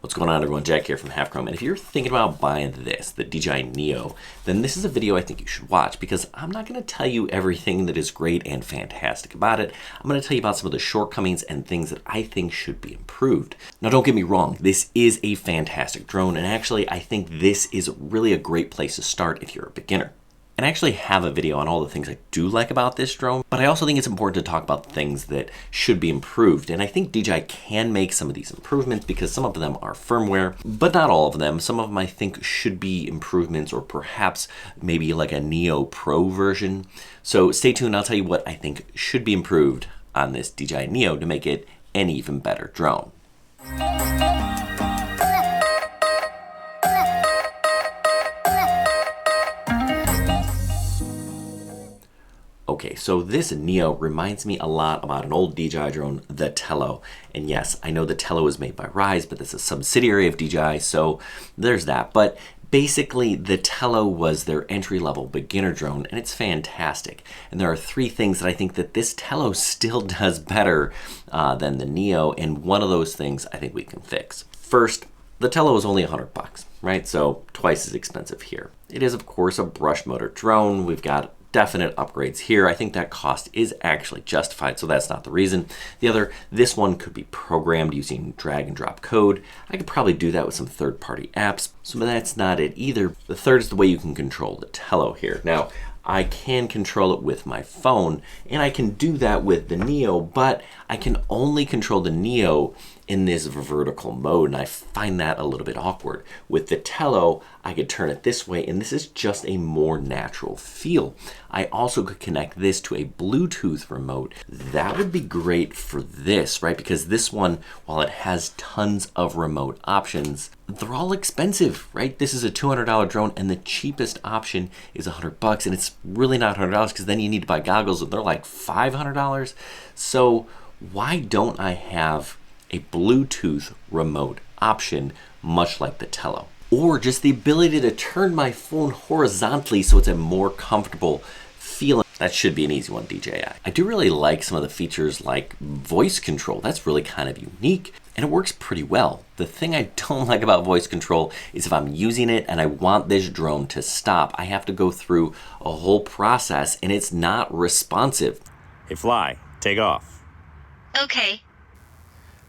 What's going on, everyone? Jack here from Half Chrome, and if you're thinking about buying this, the DJI Neo, then this is a video I think you should watch, because I'm not going to tell you everything that is great and fantastic about it. I'm going to tell you about some of the shortcomings and things that I think should be improved. Now, don't get me wrong, this is a fantastic drone, and actually I think this is really a great place to start if you're a beginner. And I actually have a video on all the things I do like about this drone, but I also think it's important to talk about things that should be improved. And I think DJI can make some of these improvements because some of them are firmware, but not all of them. Some of them I think should be improvements, or perhaps maybe like a Neo Pro version. So stay tuned, I'll tell you what I think should be improved on this DJI Neo to make it an even better drone. Okay, so this Neo reminds me a lot about an old DJI drone, the Tello. And yes, I know the Tello is made by Rise, but it's a subsidiary of DJI, so there's that. But basically, the Tello was their entry-level beginner drone, and it's fantastic. And there are three things that I think that this Tello still does better than the Neo, and one of those things I think we can fix. First, the Tello is only $100, right? So twice as expensive here. It is, of course, a brush motor drone. We've got definite upgrades here. I think that cost is actually justified, so that's not the reason. The other, this one could be programmed using drag and drop code. I could probably do that with some third-party apps, so that's not it either. The third is the way you can control the Tello here. Now, I can control it with my phone, and I can do that with the Neo, but I can only control the Neo in this vertical mode, and I find that a little bit awkward. With the Tello, I could turn it this way, and this is just a more natural feel. I also could connect this to a Bluetooth remote. That would be great for this, right? Because this one, while it has tons of remote options, they're all expensive, right? This is a $200 drone, and the cheapest option is $100, and it's really not $100 because then you need to buy goggles, and they're like $500. So why don't I have a Bluetooth remote option, much like the Tello? Or just the ability to turn my phone horizontally so it's a more comfortable feeling. That should be an easy one, DJI. I do really like some of the features like voice control. That's really kind of unique, and it works pretty well. The thing I don't like about voice control is if I'm using it and I want this drone to stop, I have to go through a whole process, and it's not responsive. Hey, fly, take off. Okay.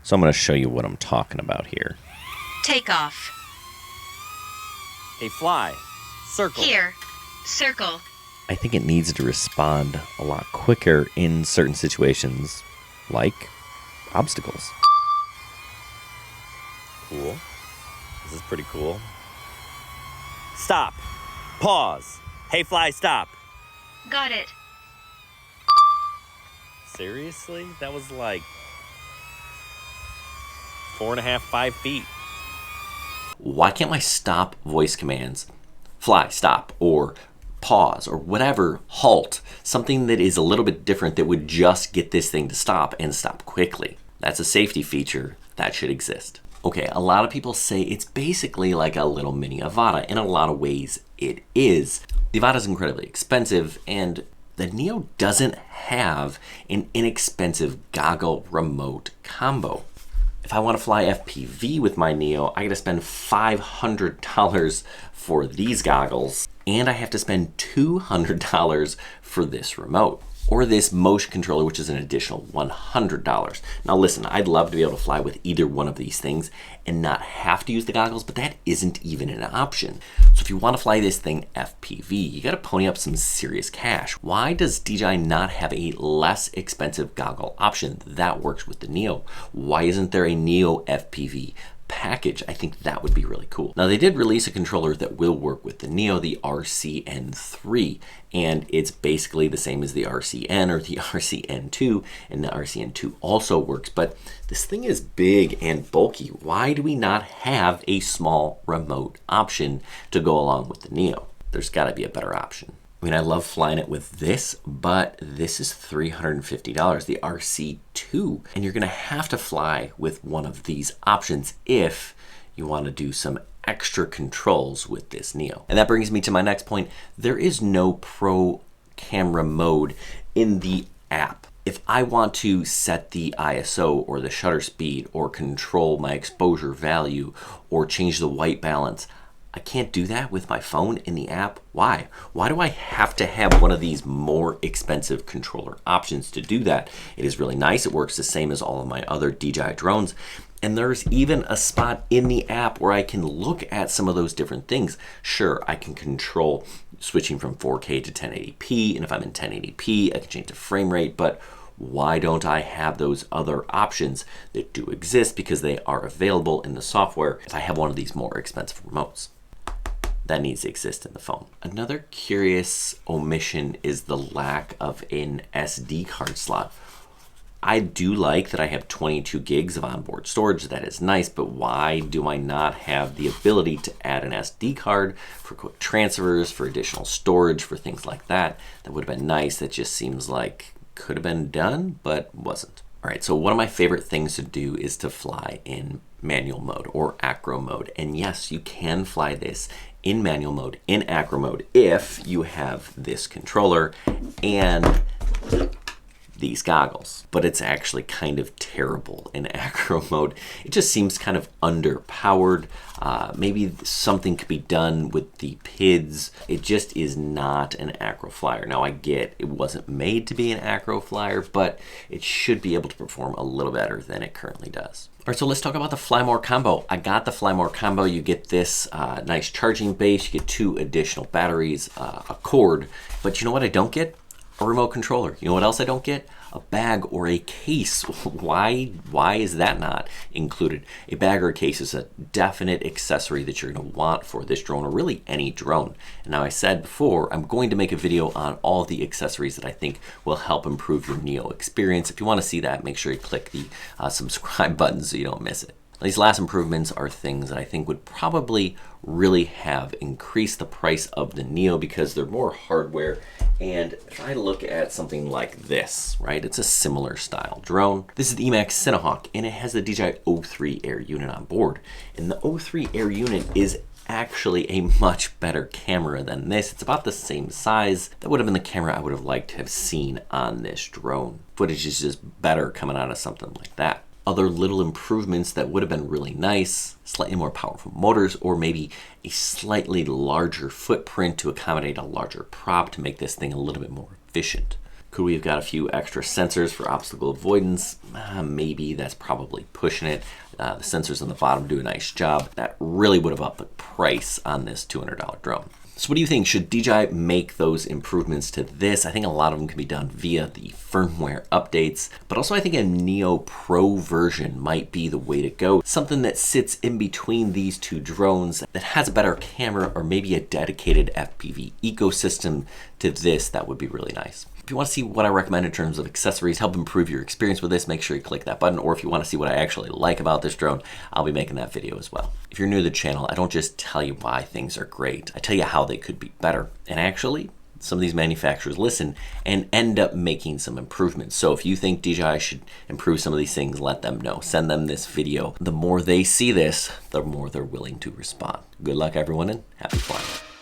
So I'm going to show you what I'm talking about here. Take off. Hey, fly, circle. Here. Circle. I think it needs to respond a lot quicker in certain situations, like obstacles. Cool. This is pretty cool. Stop. Pause. Hey, fly, stop. Got it. Seriously? That was like 4.5, 5 feet. Why can't my stop voice commands, fly, stop, or pause, or whatever, halt, something that is a little bit different that would just get this thing to stop and stop quickly? That's a safety feature that should exist. Okay, a lot of people say it's basically like a little mini Avata. In a lot of ways, it is. The Avata is incredibly expensive, and the Neo doesn't have an inexpensive goggle remote combo. If I want to fly FPV with my Neo, I gotta spend $500 for these goggles, and I have to spend $200 for this remote, or this motion controller, which is an additional $100. Now listen, I'd love to be able to fly with either one of these things and not have to use the goggles, but that isn't even an option. So if you want to fly this thing FPV, you gotta pony up some serious cash. Why does DJI not have a less expensive goggle option that works with the Neo? Why isn't there a Neo FPV package? I think that would be really cool. Now, they did release a controller that will work with the Neo, the RCN3, and it's basically the same as the RCN or the RCN2, and the RCN2 also works, but this thing is big and bulky. Why do we not have a small remote option to go along with the Neo? There's got to be a better option. I mean, I love flying it with this, but this is $350, the RC2, and you're gonna have to fly with one of these options if you wanna do some extra controls with this Neo. And that brings me to my next point. There is no pro camera mode in the app. If I want to set the ISO or the shutter speed or control my exposure value or change the white balance, I can't do that with my phone in the app. Why? Why do I have to have one of these more expensive controller options to do that? It is really nice. It works the same as all of my other DJI drones. And there's even a spot in the app where I can look at some of those different things. Sure, I can control switching from 4K to 1080p. And if I'm in 1080p, I can change the frame rate. But why don't I have those other options that do exist? Because they are available in the software if I have one of these more expensive remotes. That needs to exist in the phone. Another curious omission is the lack of an SD card slot. I do like that I have 22 gigs of onboard storage. That is nice, but why do I not have the ability to add an SD card for quick transfers, for additional storage, for things like that? That would have been nice. That just seems like could have been done, but wasn't. All right, so one of my favorite things to do is to fly in manual mode or acro mode. And yes, you can fly this in manual mode, in acro mode, if you have this controller and these goggles. But it's actually kind of terrible in acro mode. It just seems kind of underpowered. Maybe something could be done with the PIDs. It just is not an acro flyer. Now I get it wasn't made to be an acro flyer, but it should be able to perform a little better than it currently does. All right, so let's talk about the Fly More combo. I got the Fly More combo. You get this nice charging base. You get 2 additional batteries, a cord. But you know what I don't get? A remote controller. You know what else I don't get? A bag or a case. Why is that not included? A bag or a case is a definite accessory that you're going to want for this drone or really any drone. And now I said before, I'm going to make a video on all the accessories that I think will help improve your Neo experience. If you want to see that, make sure you click the subscribe button so you don't miss it. These last improvements are things that I think would probably really have increased the price of the Neo because they're more hardware. And if I look at something like this, right, it's a similar style drone. This is the Emax Cinehawk, and it has the DJI O3 Air unit on board. And the O3 Air unit is actually a much better camera than this. It's about the same size. That would have been the camera I would have liked to have seen on this drone. Footage is just better coming out of something like that. Other little improvements that would have been really nice, slightly more powerful motors, or maybe a slightly larger footprint to accommodate a larger prop to make this thing a little bit more efficient. Could we have got a few extra sensors for obstacle avoidance? Maybe. That's probably pushing it. The sensors on the bottom do a nice job. That really would have upped the price on this $200 drone. So what do you think? Should DJI make those improvements to this? I think a lot of them can be done via the firmware updates, but also I think a Neo Pro version might be the way to go. Something that sits in between these two drones that has a better camera or maybe a dedicated FPV ecosystem to this, that would be really nice. If you want to see what I recommend in terms of accessories, help improve your experience with this, make sure you click that button. Or if you want to see what I actually like about this drone, I'll be making that video as well. If you're new to the channel, I don't just tell you why things are great. I tell you how they could be better. And actually, some of these manufacturers listen and end up making some improvements. So if you think DJI should improve some of these things, let them know. Send them this video. The more they see this, the more they're willing to respond. Good luck, everyone, and happy flying.